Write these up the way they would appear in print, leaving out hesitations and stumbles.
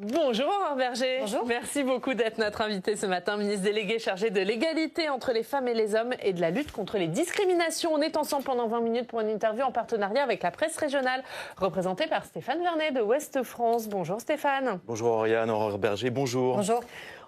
Bonjour Aurore Berger. Bonjour. Merci beaucoup d'être notre invité ce matin, ministre délégué chargé de l'égalité entre les femmes et les hommes et de la lutte contre les discriminations. On est ensemble pendant 20 minutes pour une interview en partenariat avec la presse régionale, représentée par Stéphane Vernet de Ouest France. Bonjour Stéphane. Bonjour Oriane, Aurore Berger, bonjour. Bonjour.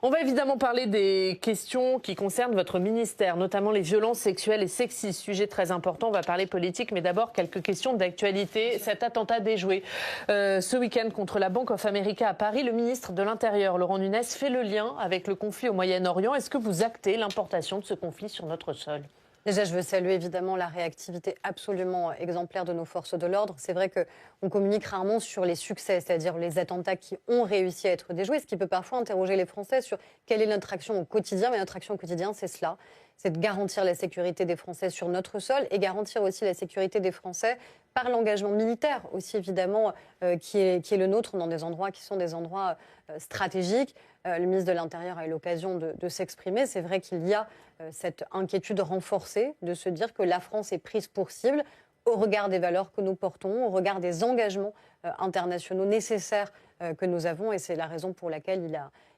On va évidemment parler des questions qui concernent votre ministère, notamment les violences sexuelles et sexistes. Sujet très important, on va parler politique, mais d'abord quelques questions d'actualité. Cet attentat déjoué ce week-end contre la Bank of America à Paris, le ministre de l'Intérieur, Laurent Nunez, fait le lien avec le conflit au Moyen-Orient. Est-ce que vous actez l'importation de ce conflit sur notre sol ? Déjà, je veux saluer évidemment la réactivité absolument exemplaire de nos forces de l'ordre. C'est vrai qu'on communique rarement sur les succès, c'est-à-dire les attentats qui ont réussi à être déjoués, ce qui peut parfois interroger les Français sur quelle est notre action au quotidien. Mais notre action au quotidien, c'est cela. C'est de garantir la sécurité des Français sur notre sol et garantir aussi la sécurité des Français par l'engagement militaire aussi évidemment qui est le nôtre dans des endroits qui sont des endroits stratégiques. Le ministre de l'Intérieur a eu l'occasion de s'exprimer. C'est vrai qu'il y a cette inquiétude renforcée de se dire que la France est prise pour cible au regard des valeurs que nous portons, au regard des engagements internationaux nécessaires que nous avons. Et c'est la raison pour laquelle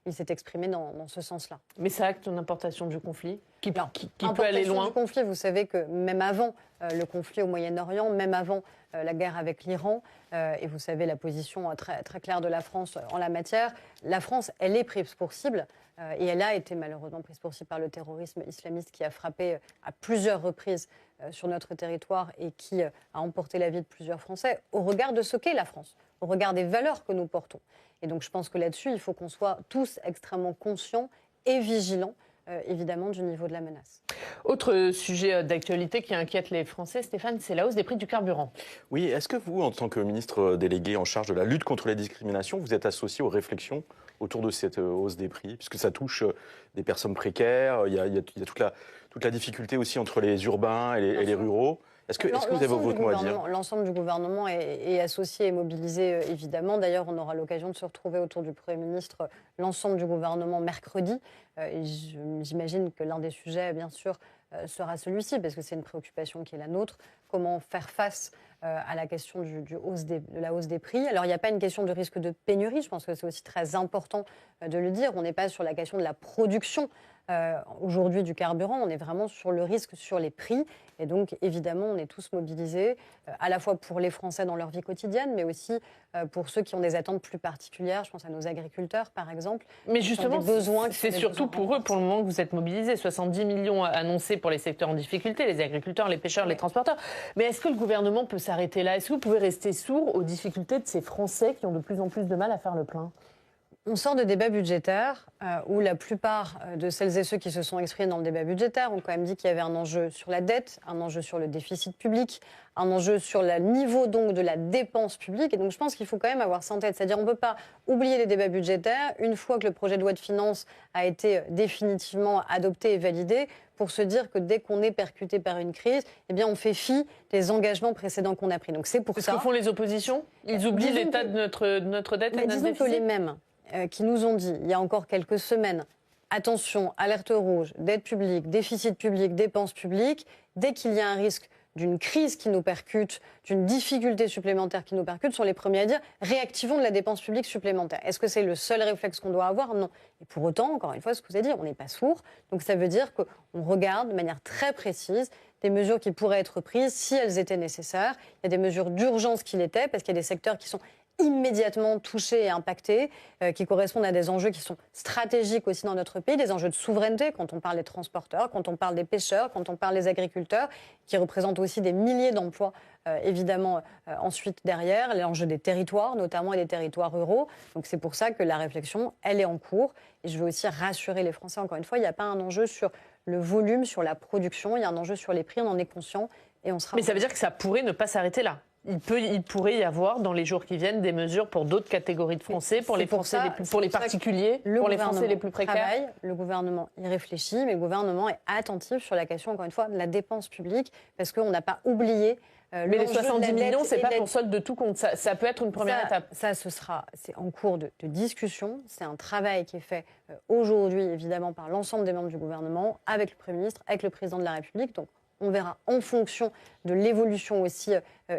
il s'est exprimé dans ce sens-là. Mais ça acte une importation du conflit qui peut importation aller loin. Du conflit, vous savez que même avant le conflit au Moyen-Orient, même avant la guerre avec l'Iran, et vous savez la position très, très claire de la France en la matière, la France, elle est prise pour cible et elle a été malheureusement prise pour cible par le terrorisme islamiste qui a frappé à plusieurs reprises sur notre territoire et qui a emporté la vie de plusieurs Français au regard de ce qu'est la France, au regard des valeurs que nous portons. Et donc je pense que là-dessus, il faut qu'on soit tous extrêmement conscients et vigilants évidemment du niveau de la menace. Autre sujet d'actualité qui inquiète les Français, Stéphane, c'est la hausse des prix du carburant. Oui, est-ce que vous, en tant que ministre délégué en charge de la lutte contre les discriminations, vous êtes associé aux réflexions autour de cette hausse des prix, puisque ça touche des personnes précaires, il y a toute la difficulté aussi entre les urbains et les ruraux. Est-ce que vous avez votre mot à dire ? L'ensemble du gouvernement est associé et mobilisé, évidemment. D'ailleurs, on aura l'occasion de se retrouver autour du Premier ministre, l'ensemble du gouvernement, mercredi. Et j'imagine que l'un des sujets, bien sûr, sera celui-ci, parce que c'est une préoccupation qui est la nôtre. Comment faire face à la question de la hausse des prix. Alors, il n'y a pas une question de risque de pénurie. Je pense que c'est aussi très important de le dire. On n'est pas sur la question de la production aujourd'hui du carburant, on est vraiment sur le risque, sur les prix. Et donc, évidemment, on est tous mobilisés, à la fois pour les Français dans leur vie quotidienne, mais aussi pour ceux qui ont des attentes plus particulières. Je pense à nos agriculteurs, par exemple. Mais justement, c'est surtout pour eux, pour le moment, que vous êtes mobilisés. 70 millions annoncés pour les secteurs en difficulté, les agriculteurs, les pêcheurs, les transporteurs. Mais est-ce que le gouvernement peut s'arrêter là ? Est-ce que vous pouvez rester sourd aux difficultés de ces Français qui ont de plus en plus de mal à faire le plein ? On sort de débats budgétaires où la plupart de celles et ceux qui se sont exprimés dans le débat budgétaire ont quand même dit qu'il y avait un enjeu sur la dette, un enjeu sur le déficit public, un enjeu sur le niveau donc de la dépense publique. Et donc je pense qu'il faut quand même avoir ça en tête. C'est-à-dire on ne peut pas oublier les débats budgétaires une fois que le projet de loi de finances a été définitivement adopté et validé pour se dire que dès qu'on est percuté par une crise, eh bien on fait fi des engagements précédents qu'on a pris. Donc c'est pour ça. Ce que font les oppositions ? Ils oublient l'état de notre dette et de notre déficit ? Disons que les mêmes qui nous ont dit, il y a encore quelques semaines, attention, alerte rouge, dette publique, déficit public, dépenses publiques, dès qu'il y a un risque d'une crise qui nous percute, d'une difficulté supplémentaire qui nous percute, sont les premiers à dire réactivons de la dépense publique supplémentaire. Est-ce que c'est le seul réflexe qu'on doit avoir ? Non. Et pour autant, encore une fois, ce que vous avez dit, on n'est pas sourd. Donc ça veut dire qu'on regarde de manière très précise des mesures qui pourraient être prises si elles étaient nécessaires. Il y a des mesures d'urgence qui l'étaient, parce qu'il y a des secteurs qui sont immédiatement touchés et impactés, qui correspondent à des enjeux qui sont stratégiques aussi dans notre pays, des enjeux de souveraineté, quand on parle des transporteurs, quand on parle des pêcheurs, quand on parle des agriculteurs, qui représentent aussi des milliers d'emplois, évidemment, ensuite derrière, l'enjeu des territoires, notamment et des territoires ruraux. Donc c'est pour ça que la réflexion, elle est en cours. Et je veux aussi rassurer les Français, encore une fois, il n'y a pas un enjeu sur le volume, sur la production, il y a un enjeu sur les prix, on en est conscient et on sera... Mais ça veut dire que ça pourrait ne pas s'arrêter là ? Il pourrait y avoir, dans les jours qui viennent, des mesures pour d'autres catégories de Français, pour les Français, pour les particuliers, pour les Français les plus précaires. Le gouvernement y réfléchit, mais le gouvernement est attentif sur la question, encore une fois, de la dépense publique, parce qu'on n'a pas oublié... mais les 70 millions, c'est pas pour solde de tout compte. Ça peut être une première étape. C'est en cours de discussion. C'est un travail qui est fait aujourd'hui, évidemment, par l'ensemble des membres du gouvernement, avec le Premier ministre, avec le Président de la République. Donc, On verra en fonction de l'évolution aussi,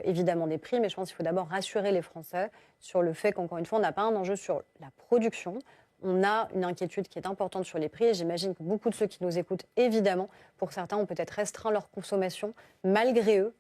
évidemment, des prix. Mais je pense qu'il faut d'abord rassurer les Français sur le fait qu'encore une fois, on n'a pas un enjeu sur la production. On a une inquiétude qui est importante sur les prix. Et j'imagine que beaucoup de ceux qui nous écoutent, évidemment, pour certains, ont peut-être restreint leur consommation malgré eux.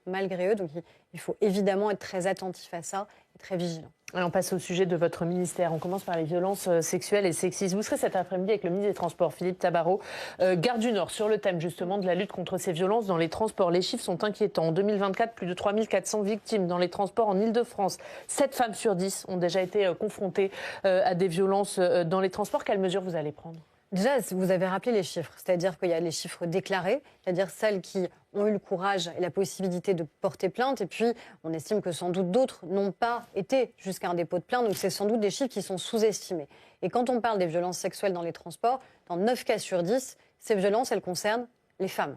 Donc, il faut évidemment être très attentif à ça et très vigilant. Et on passe au sujet de votre ministère. On commence par les violences sexuelles et sexistes. Vous serez cet après-midi avec le ministre des Transports, Philippe Tabarot, Gare du Nord, sur le thème justement de la lutte contre ces violences dans les transports. Les chiffres sont inquiétants. En 2024, plus de 3400 victimes dans les transports en Ile-de-France. 7 femmes sur 10 ont déjà été confrontées à des violences dans les transports. Quelles mesures vous allez prendre ? Déjà, vous avez rappelé les chiffres, c'est-à-dire qu'il y a les chiffres déclarés, c'est-à-dire celles qui ont eu le courage et la possibilité de porter plainte, et puis on estime que sans doute d'autres n'ont pas été jusqu'à un dépôt de plainte, donc c'est sans doute des chiffres qui sont sous-estimés. Et quand on parle des violences sexuelles dans les transports, dans 9 cas sur 10, ces violences, elles concernent les femmes.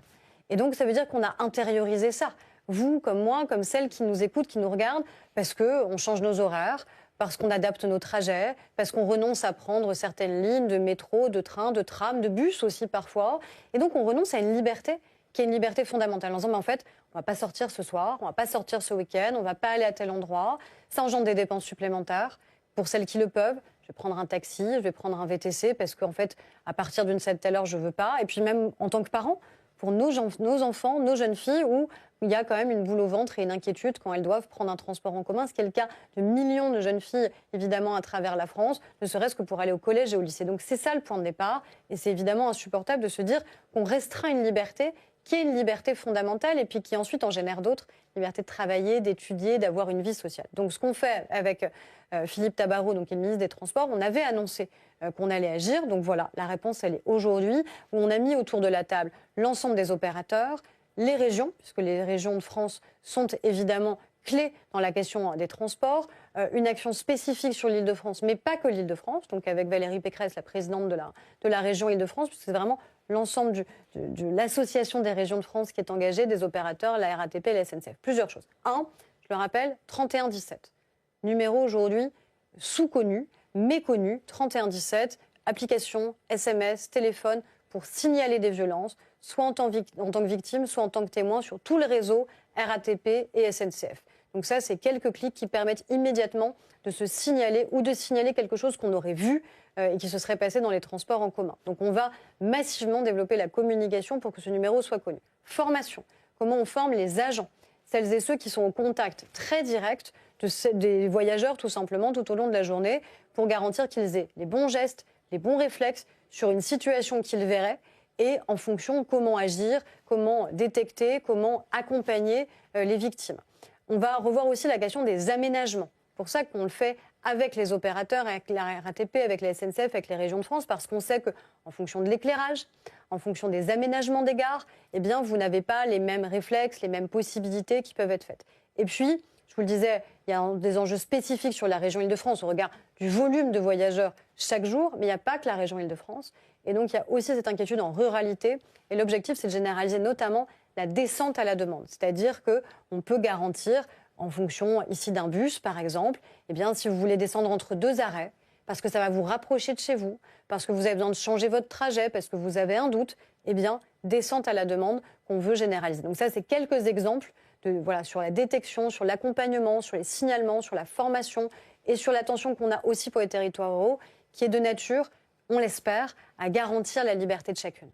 Et donc ça veut dire qu'on a intériorisé ça. Vous, comme moi, comme celles qui nous écoutent, qui nous regardent, parce qu'on change nos horaires, parce qu'on adapte nos trajets, parce qu'on renonce à prendre certaines lignes de métro, de train, de tram, de bus aussi parfois. Et donc on renonce à une liberté qui est une liberté fondamentale. En disant, en fait, on ne va pas sortir ce soir, on ne va pas sortir ce week-end, on ne va pas aller à tel endroit. Ça engendre des dépenses supplémentaires. Pour celles qui le peuvent, je vais prendre un taxi, je vais prendre un VTC, parce qu'en fait, à partir d'une telle heure, je ne veux pas. Et puis même en tant que parent, pour nos enfants, nos jeunes filles, où il y a quand même une boule au ventre et une inquiétude quand elles doivent prendre un transport en commun, ce qui est le cas de millions de jeunes filles, évidemment, à travers la France, ne serait-ce que pour aller au collège et au lycée. Donc c'est ça le point de départ, et c'est évidemment insupportable de se dire qu'on restreint une liberté qui est une liberté fondamentale et puis qui ensuite en génère d'autres, liberté de travailler, d'étudier, d'avoir une vie sociale. Donc ce qu'on fait avec Philippe Tabarot, donc qui est le ministre des Transports, on avait annoncé qu'on allait agir. Donc voilà, la réponse, elle est aujourd'hui, où on a mis autour de la table l'ensemble des opérateurs, les régions, puisque les régions de France sont évidemment clés dans la question des transports, une action spécifique sur l'Île-de-France, mais pas que l'Île-de-France, donc avec Valérie Pécresse, la présidente de la région Île-de-France, puisque c'est vraiment l'ensemble de l'association des régions de France qui est engagée, des opérateurs, la RATP et la SNCF. Plusieurs choses. Un, je le rappelle, 3117. Numéro aujourd'hui sous-connu, méconnu, 3117, application, SMS, téléphone, pour signaler des violences, soit en tant que victime, soit en tant que témoin sur tout le réseau RATP et SNCF. Donc ça, c'est quelques clics qui permettent immédiatement de se signaler ou de signaler quelque chose qu'on aurait vu et qui se serait passé dans les transports en commun. Donc on va massivement développer la communication pour que ce numéro soit connu. Formation. Comment on forme les agents, celles et ceux qui sont au contact très direct des voyageurs, tout simplement, tout au long de la journée, pour garantir qu'ils aient les bons gestes, les bons réflexes sur une situation qu'ils verraient et en fonction comment agir, comment détecter, comment accompagner les victimes. On va revoir aussi la question des aménagements. C'est pour ça qu'on le fait avec les opérateurs, avec la RATP, avec la SNCF, avec les régions de France, parce qu'on sait qu'en fonction de l'éclairage, en fonction des aménagements des gares, eh bien, vous n'avez pas les mêmes réflexes, les mêmes possibilités qui peuvent être faites. Et puis, je vous le disais, il y a des enjeux spécifiques sur la région Île-de-France au regard du volume de voyageurs chaque jour, mais il n'y a pas que la région Île-de-France. Et donc, il y a aussi cette inquiétude en ruralité. Et l'objectif, c'est de généraliser notamment la descente à la demande. C'est-à-dire qu'on peut garantir, en fonction ici d'un bus, par exemple, eh bien, si vous voulez descendre entre 2 arrêts, parce que ça va vous rapprocher de chez vous, parce que vous avez besoin de changer votre trajet, parce que vous avez un doute, eh bien, descente à la demande qu'on veut généraliser. Donc ça, c'est quelques exemples sur la détection, sur l'accompagnement, sur les signalements, sur la formation et sur l'attention qu'on a aussi pour les territoires ruraux, qui est de nature, on l'espère, à garantir la liberté de chacune.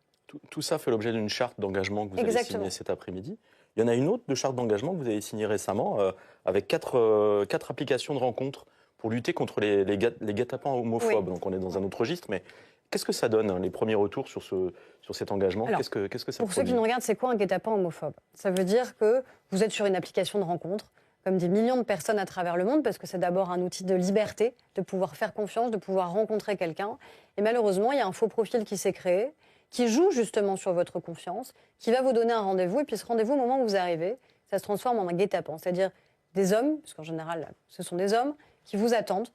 Tout ça fait l'objet d'une charte d'engagement que vous avez signée cet après-midi. Il y en a une autre de charte d'engagement que vous avez signée récemment avec 4 applications de rencontres pour lutter contre les guet-apens homophobes. Oui. Donc on est dans un autre registre, mais qu'est-ce que ça donne, les premiers retours sur cet engagement? Qu'est-ce que ça pour produit? Ceux qui nous regardent, c'est quoi un guet-apens homophobe? Ça veut dire que vous êtes sur une application de rencontre, comme des millions de personnes à travers le monde, parce que c'est d'abord un outil de liberté, de pouvoir faire confiance, de pouvoir rencontrer quelqu'un. Et malheureusement, il y a un faux profil qui s'est créé, qui joue justement sur votre confiance, qui va vous donner un rendez-vous, et puis ce rendez-vous, au moment où vous arrivez, ça se transforme en un guet-apens, c'est-à-dire des hommes, parce qu'en général, ce sont des hommes, qui vous attendent,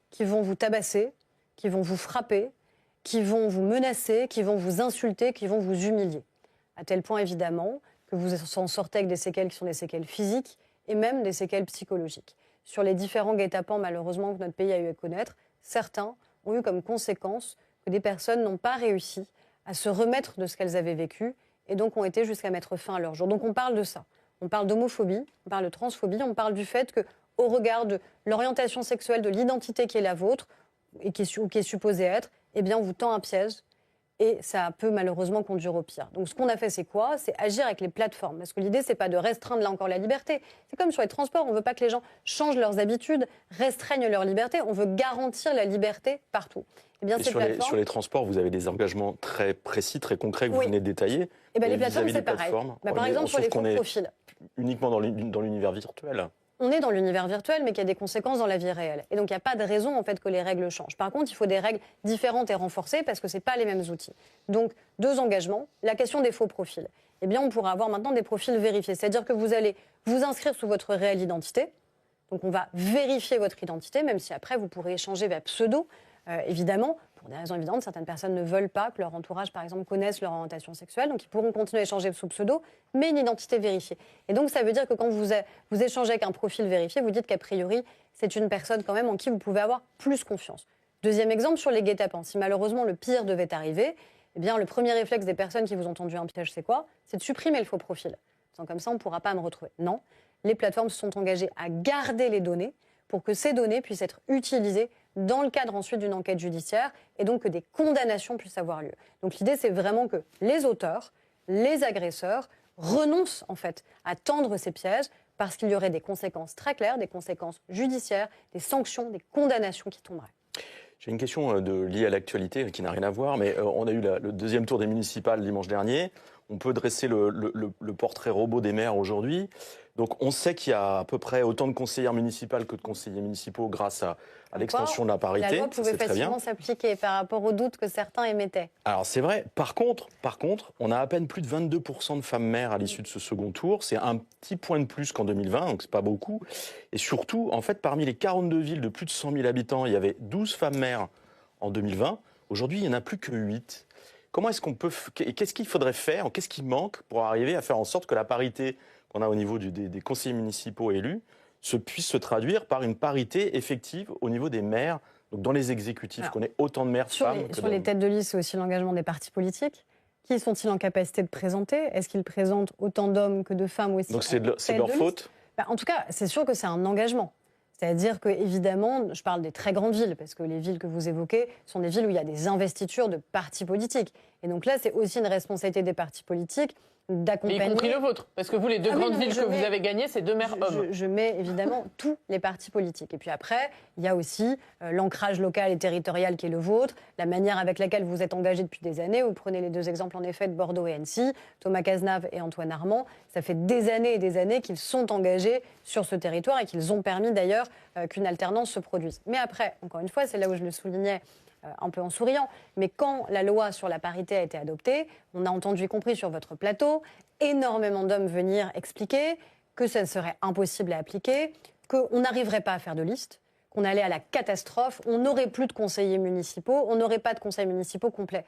qui vont vous tabasser, qui vont vous frapper, qui vont vous menacer, qui vont vous insulter, qui vont vous humilier. À tel point, évidemment, que vous en sortez avec des séquelles qui sont des séquelles physiques et même des séquelles psychologiques. Sur les différents guet-apens, malheureusement, que notre pays a eu à connaître, certains ont eu comme conséquence que des personnes n'ont pas réussi à se remettre de ce qu'elles avaient vécu et donc ont été jusqu'à mettre fin à leur jour. Donc on parle de ça. On parle d'homophobie, on parle de transphobie, on parle du fait qu'au regard de l'orientation sexuelle, de l'identité qui est la vôtre, et qui est supposée être, eh bien on vous tend un piège. Et ça peut malheureusement conduire au pire. Donc ce qu'on a fait, c'est quoi? C'est agir avec les plateformes. Parce que l'idée, c'est pas de restreindre là encore la liberté. C'est comme sur les transports, on veut pas que les gens changent leurs habitudes, restreignent leur liberté. On veut garantir la liberté partout. Eh bien, sur les transports, vous avez des engagements très précis, très concrets que vous venez de détailler. Et bien, les plateformes, c'est pareil. Par exemple, sur les faux profils. Uniquement dans l'univers virtuel. On est dans l'univers virtuel, mais qui a des conséquences dans la vie réelle. Et donc, il n'y a pas de raison en fait, que les règles changent. Par contre, il faut des règles différentes et renforcées parce que ce n'est pas les mêmes outils. Donc, 2 engagements. La question des faux profils. Eh bien, on pourra avoir maintenant des profils vérifiés. C'est-à-dire que vous allez vous inscrire sous votre réelle identité. Donc, on va vérifier votre identité, même si après, vous pourrez échanger via pseudo, évidemment. Pour des raisons évidentes, certaines personnes ne veulent pas que leur entourage, par exemple, connaisse leur orientation sexuelle. Donc, ils pourront continuer à échanger sous pseudo, mais une identité vérifiée. Et donc, ça veut dire que quand vous échangez avec un profil vérifié, vous dites qu'a priori, c'est une personne quand même en qui vous pouvez avoir plus confiance. Deuxième exemple, sur les guet-apens. Si malheureusement le pire devait arriver, eh bien, le premier réflexe des personnes qui vous ont tendu un piège, c'est quoi? C'est de supprimer le faux profil. Sans comme ça, on ne pourra pas me retrouver. Non, les plateformes se sont engagées à garder les données pour que ces données puissent être utilisées dans le cadre ensuite d'une enquête judiciaire et donc que des condamnations puissent avoir lieu. Donc l'idée, c'est vraiment que les auteurs, les agresseurs renoncent en fait à tendre ces pièges parce qu'il y aurait des conséquences très claires, des conséquences judiciaires, des sanctions, des condamnations qui tomberaient. J'ai une question liée à l'actualité qui n'a rien à voir, mais on a eu le deuxième tour des municipales dimanche dernier. On peut dresser le portrait robot des maires aujourd'hui. Donc on sait qu'il y a à peu près autant de conseillères municipales que de conseillers municipaux grâce à l'extension de la parité. La loi pouvait facilement s'appliquer par rapport aux doutes que certains émettaient. Alors c'est vrai. Par contre, on a à peine plus de 22% de femmes maires à l'issue de ce second tour. C'est un petit point de plus qu'en 2020, donc c'est pas beaucoup. Et surtout, en fait, parmi les 42 villes de plus de 100 000 habitants, il y avait 12 femmes maires en 2020. Aujourd'hui, il n'y en a plus que 8. Comment est-ce qu'on peut... Qu'est-ce qu'il faudrait faire? Qu'est-ce qui manque pour arriver à faire en sorte que la parité qu'on a au niveau des conseillers municipaux élus puisse se traduire par une parité effective au niveau des maires, donc dans les exécutifs, qu'on ait autant de maires femmes que sur les têtes de liste, c'est aussi l'engagement des partis politiques. Qui sont-ils en capacité de présenter? Est-ce qu'ils présentent autant d'hommes que de femmes aussi? Donc c'est de leur faute? En tout cas, c'est sûr que c'est un engagement. C'est-à-dire que, évidemment, je parle des très grandes villes, parce que les villes que vous évoquez sont des villes où il y a des investitures de partis politiques. Et donc là, c'est aussi une responsabilité des partis politiques d'accompagner... Y compris le vôtre, parce que vous, les deux grandes villes que vous avez gagnées, c'est 2 maires hommes. Je mets évidemment tous les partis politiques. Et puis après, il y a aussi l'ancrage local et territorial qui est le vôtre, la manière avec laquelle vous êtes engagés depuis des années. Vous prenez les 2 exemples, en effet, de Bordeaux et Annecy, Thomas Cazenave et Antoine Armand. Ça fait des années et des années qu'ils sont engagés sur ce territoire et qu'ils ont permis d'ailleurs qu'une alternance se produise. Mais après, encore une fois, c'est là où je le soulignais, un peu en souriant, mais quand la loi sur la parité a été adoptée, on a entendu, y compris sur votre plateau, énormément d'hommes venir expliquer que ça serait impossible à appliquer, qu'on n'arriverait pas à faire de liste, qu'on allait à la catastrophe, on n'aurait plus de conseillers municipaux, on n'aurait pas de conseils municipaux complets.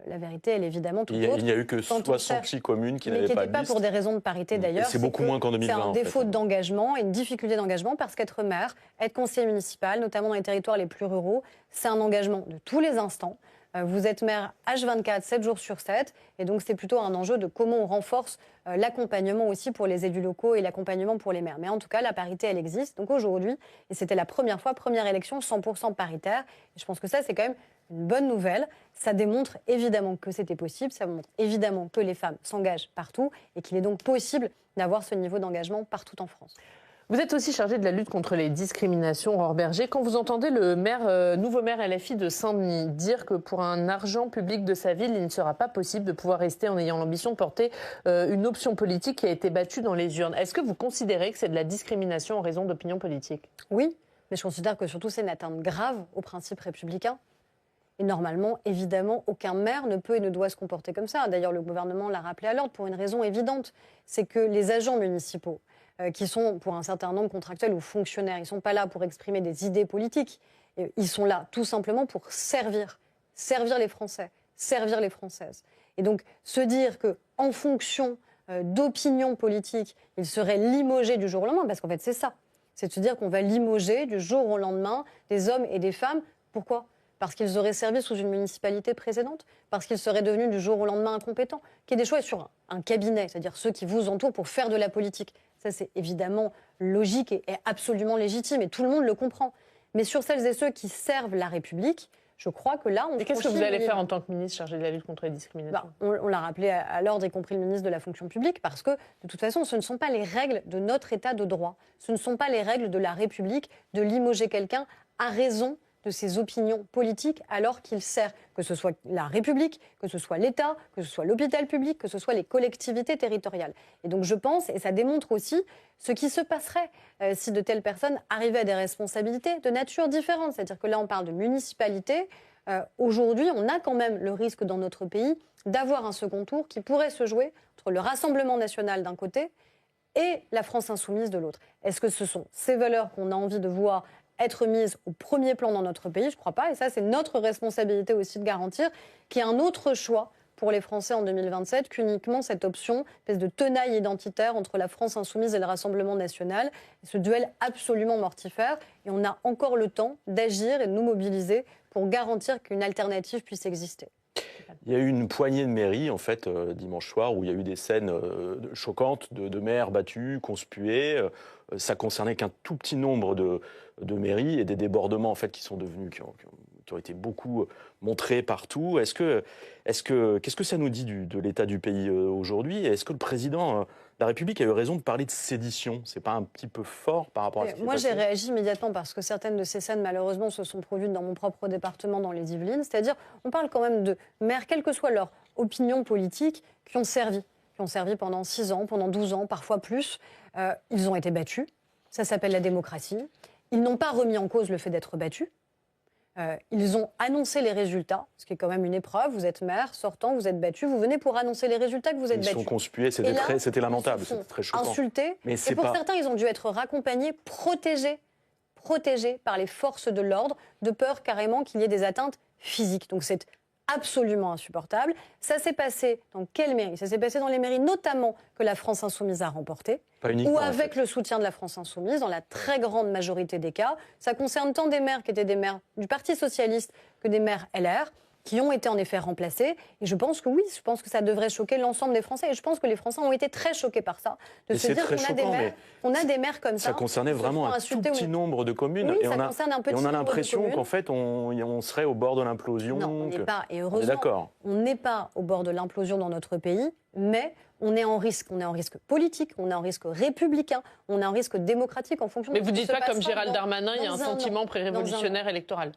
La vérité, elle est évidemment tout autre. Il n'y a eu que 66 communes qui n'avaient pas de liste. Pas pour des raisons de parité d'ailleurs. C'est beaucoup moins qu'en 2020. C'est un défaut d'engagement et une difficulté d'engagement parce qu'être maire, être conseiller municipal, notamment dans les territoires les plus ruraux, c'est un engagement de tous les instants. Vous êtes maire H24, 7 jours sur 7. Et donc, c'est plutôt un enjeu de comment on renforce l'accompagnement aussi pour les élus locaux et l'accompagnement pour les maires. Mais en tout cas, la parité, elle existe. Donc aujourd'hui, et c'était la première fois, première élection 100% paritaire. Et je pense que ça, c'est quand même une bonne nouvelle. Ça démontre évidemment que c'était possible. Ça montre évidemment que les femmes s'engagent partout et qu'il est donc possible d'avoir ce niveau d'engagement partout en France. Vous êtes aussi chargé de la lutte contre les discriminations, Aurore Bergé. Quand vous entendez le nouveau maire LFI de Saint-Denis dire que pour un argent public de sa ville, il ne sera pas possible de pouvoir rester en ayant l'ambition de porter une option politique qui a été battue dans les urnes, est-ce que vous considérez que c'est de la discrimination en raison d'opinions politiques? Oui, mais je considère que surtout c'est une atteinte grave aux principes républicains. Et normalement, évidemment, aucun maire ne peut et ne doit se comporter comme ça. D'ailleurs, le gouvernement l'a rappelé à l'ordre pour une raison évidente. C'est que les agents municipaux, qui sont pour un certain nombre contractuels ou fonctionnaires, ils ne sont pas là pour exprimer des idées politiques. Ils sont là tout simplement pour servir les Français, servir les Françaises. Et donc, se dire qu'en fonction d'opinions politiques, ils seraient limogés du jour au lendemain, parce qu'en fait, c'est ça. C'est de se dire qu'on va limoger du jour au lendemain des hommes et des femmes. Pourquoi ? parce qu'ils auraient servi sous une municipalité précédente, parce qu'ils seraient devenus du jour au lendemain incompétents, qu'il y ait des choix sur un cabinet, c'est-à-dire ceux qui vous entourent pour faire de la politique. Ça, c'est évidemment logique et absolument légitime, et tout le monde le comprend. Mais sur celles et ceux qui servent la République, je crois que là, on... Et qu'est-ce que vous allez faire en tant que ministre chargé de la lutte contre les discriminations ? On l'a rappelé à l'ordre, y compris le ministre de la fonction publique, parce que, de toute façon, ce ne sont pas les règles de notre État de droit, ce ne sont pas les règles de la République de limoger quelqu'un à raison de ses opinions politiques alors qu'il sert, que ce soit la République, que ce soit l'État, que ce soit l'hôpital public, que ce soit les collectivités territoriales. Et donc je pense, et ça démontre aussi ce qui se passerait si de telles personnes arrivaient à des responsabilités de nature différente. C'est-à-dire que là, on parle de municipalité. Aujourd'hui, on a quand même le risque dans notre pays d'avoir un second tour qui pourrait se jouer entre le Rassemblement national d'un côté et la France insoumise de l'autre. Est-ce que ce sont ces valeurs qu'on a envie de voir être mises au premier plan dans notre pays? Je ne crois pas. Et ça, c'est notre responsabilité aussi de garantir qu'il y ait un autre choix pour les Français en 2027 qu'uniquement cette option, espèce de tenaille identitaire entre la France insoumise et le Rassemblement national. Ce duel absolument mortifère. Et on a encore le temps d'agir et de nous mobiliser pour garantir qu'une alternative puisse exister. Il y a eu une poignée de mairies, en fait, dimanche soir, où il y a eu des scènes choquantes de maires battus, conspués. Ça concernait qu'un tout petit nombre de mairies et des débordements, en fait, qui ont été beaucoup montrés partout. Qu'est-ce que ça nous dit de l'état du pays aujourd'hui? Est-ce que le président de la République a eu raison de parler de sédition? C'est pas un petit peu fort par rapport à ce qui s'est passé? Moi, j'ai réagi immédiatement parce que certaines de ces scènes, malheureusement, se sont produites dans mon propre département, dans les Yvelines. C'est-à-dire, on parle quand même de maires, quelle que soit leur opinion politique, qui ont servi pendant 6 ans, pendant 12 ans, parfois plus. Ils ont été battus. Ça s'appelle la démocratie. Ils n'ont pas remis en cause le fait d'être battus. Ils ont annoncé les résultats, ce qui est quand même une épreuve. Vous êtes maire, sortant, vous êtes battu, vous venez pour annoncer les résultats que vous êtes battu. Ils sont conspués, c'était lamentable, c'était très choquant. Insultés, et pour certains, ils ont dû être raccompagnés, protégés par les forces de l'ordre, de peur carrément qu'il y ait des atteintes physiques. Donc c'est absolument insupportable. Ça s'est passé dans quelle mairie? Ça s'est passé dans les mairies notamment que la France insoumise a remportées, ou avec le soutien de la France insoumise, dans la très grande majorité des cas. Ça concerne tant des maires qui étaient des maires du Parti socialiste que des maires LR, qui ont été en effet remplacés. Et je pense que oui, je pense que ça devrait choquer l'ensemble des Français. Et je pense que les Français ont été très choqués par ça, de se dire qu'on a des maires comme ça. Ça concernait vraiment un tout petit nombre de communes. Oui, et ça concerne un petit on a nombre l'impression de communes. qu'en fait, on serait au bord de l'implosion. Non, on n'est pas. Et heureusement, on n'est pas au bord de l'implosion dans notre pays, mais on est en risque. On est en risque politique, on est en risque républicain, on est en risque démocratique en fonction de ce qui se passe. Mais vous dites pas, comme Gérald Darmanin, il y a un sentiment pré-révolutionnaire électoral?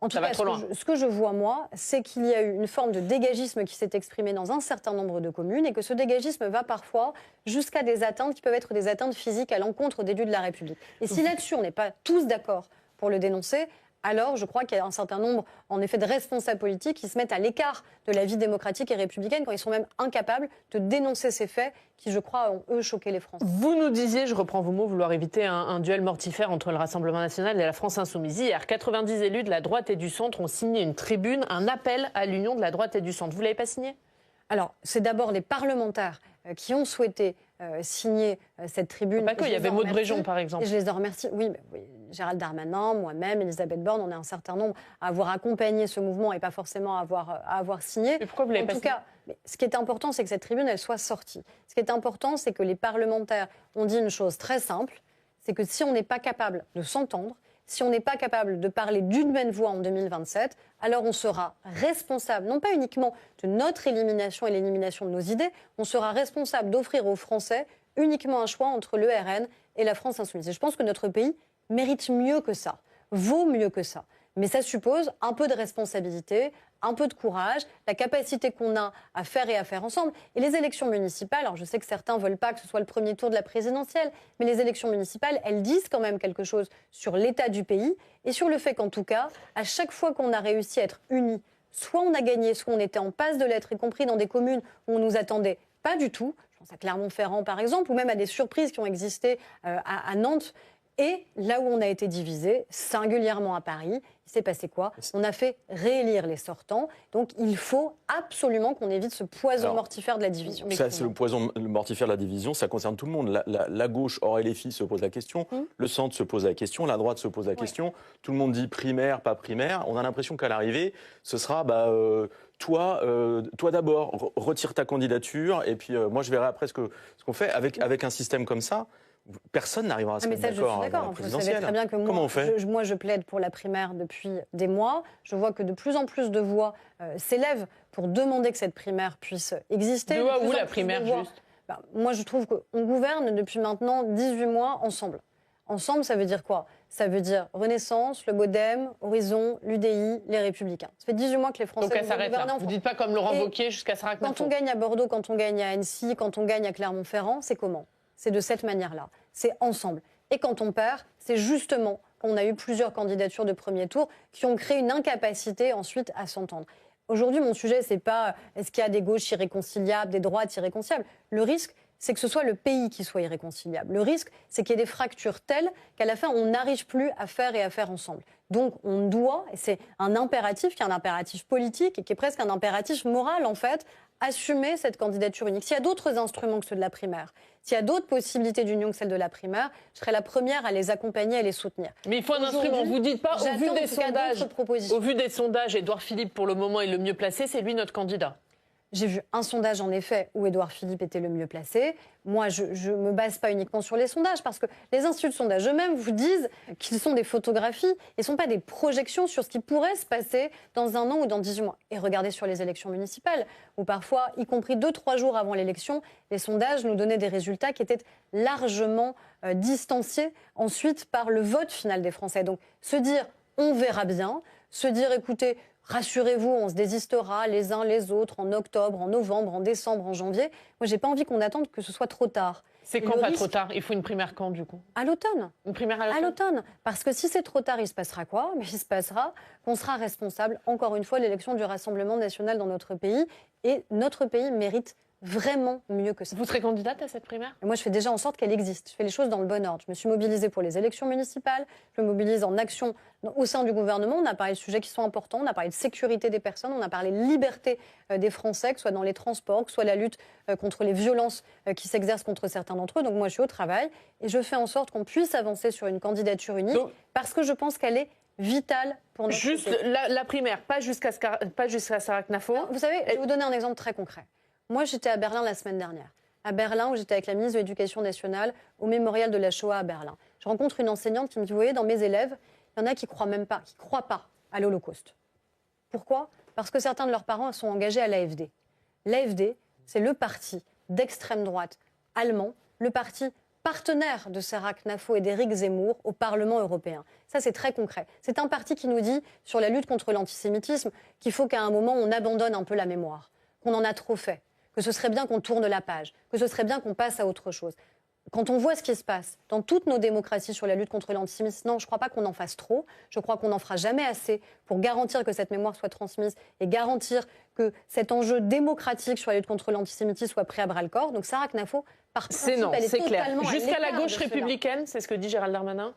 En tout cas, ce que je vois, moi, c'est qu'il y a eu une forme de dégagisme qui s'est exprimée dans un certain nombre de communes et que ce dégagisme va parfois jusqu'à des atteintes qui peuvent être des atteintes physiques à l'encontre d'élus de la République. Et si là-dessus, on n'est pas tous d'accord pour le dénoncer, alors je crois qu'il y a un certain nombre, en effet, de responsables politiques qui se mettent à l'écart de la vie démocratique et républicaine quand ils sont même incapables de dénoncer ces faits qui, je crois, ont, eux, choqué les Français. Vous nous disiez, je reprends vos mots, vouloir éviter un duel mortifère entre le Rassemblement national et la France insoumise. Hier, 90 élus de la droite et du centre ont signé une tribune, un appel à l'union de la droite et du centre. Vous ne l'avez pas signé? Alors, c'est d'abord les parlementaires qui ont souhaité signer cette tribune. Pas que, il y avait Maud Bréjon, par exemple. Et je les en remercie. Oui, Gérald Darmanin, moi-même, Elisabeth Borne, on est un certain nombre à avoir accompagné ce mouvement et pas forcément à avoir signé. Mais pourquoi vous l'avez pas signé? En tout cas, ce qui est important, c'est que cette tribune, elle soit sortie. Ce qui est important, c'est que les parlementaires ont dit une chose très simple, c'est que si on n'est pas capable de s'entendre, si on n'est pas capable de parler d'une même voix en 2027, alors on sera responsable, non pas uniquement de notre élimination et l'élimination de nos idées, on sera responsable d'offrir aux Français uniquement un choix entre le RN et la France insoumise. Et je pense que notre pays mérite mieux que ça, vaut mieux que ça. Mais ça suppose un peu de responsabilité, un peu de courage, la capacité qu'on a à faire ensemble. Et les élections municipales, alors je sais que certains ne veulent pas que ce soit le premier tour de la présidentielle, mais les élections municipales, elles disent quand même quelque chose sur l'état du pays et sur le fait qu'en tout cas, à chaque fois qu'on a réussi à être unis, soit on a gagné, soit on était en passe de l'être, y compris dans des communes où on ne nous attendait pas du tout. Je pense à Clermont-Ferrand par exemple, ou même à des surprises qui ont existé à Nantes. Et là où on a été divisé, singulièrement à Paris, Il s'est passé quoi? On a fait réélire les sortants. Donc il faut absolument qu'on évite ce poison mortifère de la division. Ça, c'est le poison mortifère de la division, ça concerne tout le monde. La gauche, hors LFI, se pose la question, le centre se pose la question, la droite se pose la question. Tout le monde dit primaire, pas primaire. On a l'impression qu'à l'arrivée, ce sera toi d'abord, retire ta candidature, et puis moi je verrai après ce qu'on fait. Avec un système comme ça, personne n'arrivera à se mettre d'accord dans la présidentielle. Vous savez très bien que Comment on fait? moi, je plaide pour la primaire depuis des mois. Je vois que de plus en plus de voix s'élèvent pour demander que cette primaire puisse exister. De voix où la primaire, juste? Moi, je trouve qu'on gouverne depuis maintenant 18 mois ensemble. Ensemble, ça veut dire quoi? Ça veut dire Renaissance, le Modem, Horizon, l'UDI, les Républicains. Ça fait 18 mois que les Français... Donc elle s'arrête là. Vous ne dites pas comme Laurent Wauquiez jusqu'à Sarah Knafo. Quand on gagne à Bordeaux, quand on gagne à Annecy, quand on gagne à Clermont-Ferrand, c'est comment? C'est de cette manière-là. C'est ensemble. Et quand on perd, c'est justement qu'on a eu plusieurs candidatures de premier tour qui ont créé une incapacité ensuite à s'entendre. Aujourd'hui, mon sujet, c'est pas est-ce qu'il y a des gauches irréconciliables, des droites irréconciliables. Le risque, c'est que ce soit le pays qui soit irréconciliable. Le risque, c'est qu'il y ait des fractures telles qu'à la fin, on n'arrive plus à faire ensemble. Donc, on doit, et c'est un impératif qui est un impératif politique et qui est presque un impératif moral, en fait, assumer cette candidature unique. S'il y a d'autres instruments que ceux de la primaire, s'il y a d'autres possibilités d'union que celle de la primaire, je serai la première à les accompagner, à les soutenir. Mais il faut un instrument. Vous ne dites pas, au vu des sondages, Édouard Philippe, pour le moment, est le mieux placé, c'est lui notre candidat. J'ai vu un sondage, en effet, où Édouard Philippe était le mieux placé. Moi, je ne me base pas uniquement sur les sondages, parce que les instituts de sondage eux-mêmes vous disent qu'ils sont des photographies et ne sont pas des projections sur ce qui pourrait se passer dans un an ou dans 18 mois. Et regardez sur les élections municipales, où parfois, y compris 2-3 jours avant l'élection, les sondages nous donnaient des résultats qui étaient largement distanciés ensuite par le vote final des Français. Donc, se dire « on verra bien », se dire « écoutez », rassurez-vous, on se désistera les uns les autres en octobre, en novembre, en décembre, en janvier. Moi, j'ai pas envie qu'on attende que ce soit trop tard. C'est quand pas trop tard? Il faut une primaire quand, du coup? À l'automne. Une primaire à l'automne. Parce que si c'est trop tard, il se passera quoi? Mais il se passera qu'on sera responsable, encore une fois, de l'élection du Rassemblement national dans notre pays. Et notre pays mérite vraiment mieux que ça. Vous serez candidate à cette primaire? Et moi, je fais déjà en sorte qu'elle existe. Je fais les choses dans le bon ordre. Je me suis mobilisée pour les élections municipales. Je me mobilise en action au sein du gouvernement. On a parlé de sujets qui sont importants. On a parlé de sécurité des personnes. On a parlé de liberté des Français, que ce soit dans les transports, que ce soit la lutte contre les violences qui s'exercent contre certains d'entre eux. Donc moi, je suis au travail et je fais en sorte qu'on puisse avancer sur une candidature unique parce que je pense qu'elle est vitale pour notre pays. Juste la primaire, pas jusqu'à Sarah Knafo. Vous savez, je vais vous donner un exemple très concret. Moi, j'étais à Berlin la semaine dernière. À Berlin, où j'étais avec la ministre de l'Éducation nationale au mémorial de la Shoah à Berlin. Je rencontre une enseignante qui me dit, vous voyez, dans mes élèves, il y en a qui croient pas à l'Holocauste. Pourquoi? Parce que certains de leurs parents sont engagés à l'AfD. L'AfD, c'est le parti d'extrême droite allemand, le parti partenaire de Sarah Knafo et d'Éric Zemmour au Parlement européen. Ça, c'est très concret. C'est un parti qui nous dit, sur la lutte contre l'antisémitisme, qu'il faut qu'à un moment, on abandonne un peu la mémoire, qu'on en a trop fait, que ce serait bien qu'on tourne la page, que ce serait bien qu'on passe à autre chose. Quand on voit ce qui se passe dans toutes nos démocraties sur la lutte contre l'antisémitisme, non, je ne crois pas qu'on en fasse trop. Je crois qu'on n'en fera jamais assez pour garantir que cette mémoire soit transmise et garantir que cet enjeu démocratique sur la lutte contre l'antisémitisme soit pris à bras-le-corps. Donc Sarah Knafo, par principe, elle est totalement clair. Jusqu'à la gauche républicaine, c'est ce que dit Gérald Darmanin?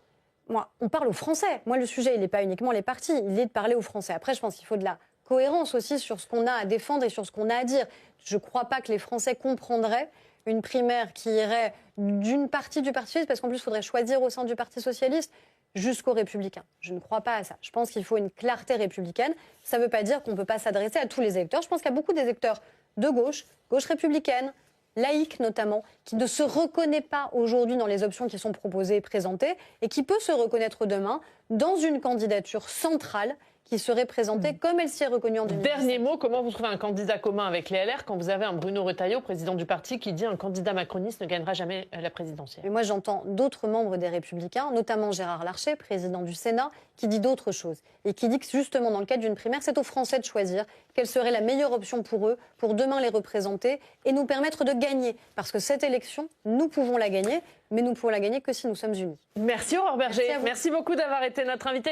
Moi, on parle aux Français. Moi, le sujet, il n'est pas uniquement les partis, il est de parler aux Français. Après, je pense qu'il faut de la cohérence aussi sur ce qu'on a à défendre et sur ce qu'on a à dire. Je ne crois pas que les Français comprendraient une primaire qui irait d'une partie du Parti socialiste, parce qu'en plus, il faudrait choisir au sein du Parti socialiste, jusqu'aux Républicains. Je ne crois pas à ça. Je pense qu'il faut une clarté républicaine. Ça ne veut pas dire qu'on ne peut pas s'adresser à tous les électeurs. Je pense qu'il y a beaucoup d'électeurs de gauche, gauche républicaine, laïque notamment, qui ne se reconnaît pas aujourd'hui dans les options qui sont proposées et présentées, et qui peut se reconnaître demain dans une candidature centrale qui serait présentée comme elle s'y est reconnue en 2017. Dernier mot, comment vous trouvez un candidat commun avec les LR quand vous avez un Bruno Retailleau, président du parti, qui dit un candidat macroniste ne gagnera jamais la présidentielle? Mais moi, j'entends d'autres membres des Républicains, notamment Gérard Larcher, président du Sénat, qui dit d'autres choses. Et qui dit que justement, dans le cadre d'une primaire, c'est aux Français de choisir quelle serait la meilleure option pour eux, pour demain les représenter et nous permettre de gagner. Parce que cette élection, nous pouvons la gagner, mais nous ne pouvons la gagner que si nous sommes unis. Merci Aurore Berger. Merci beaucoup d'avoir été notre invité.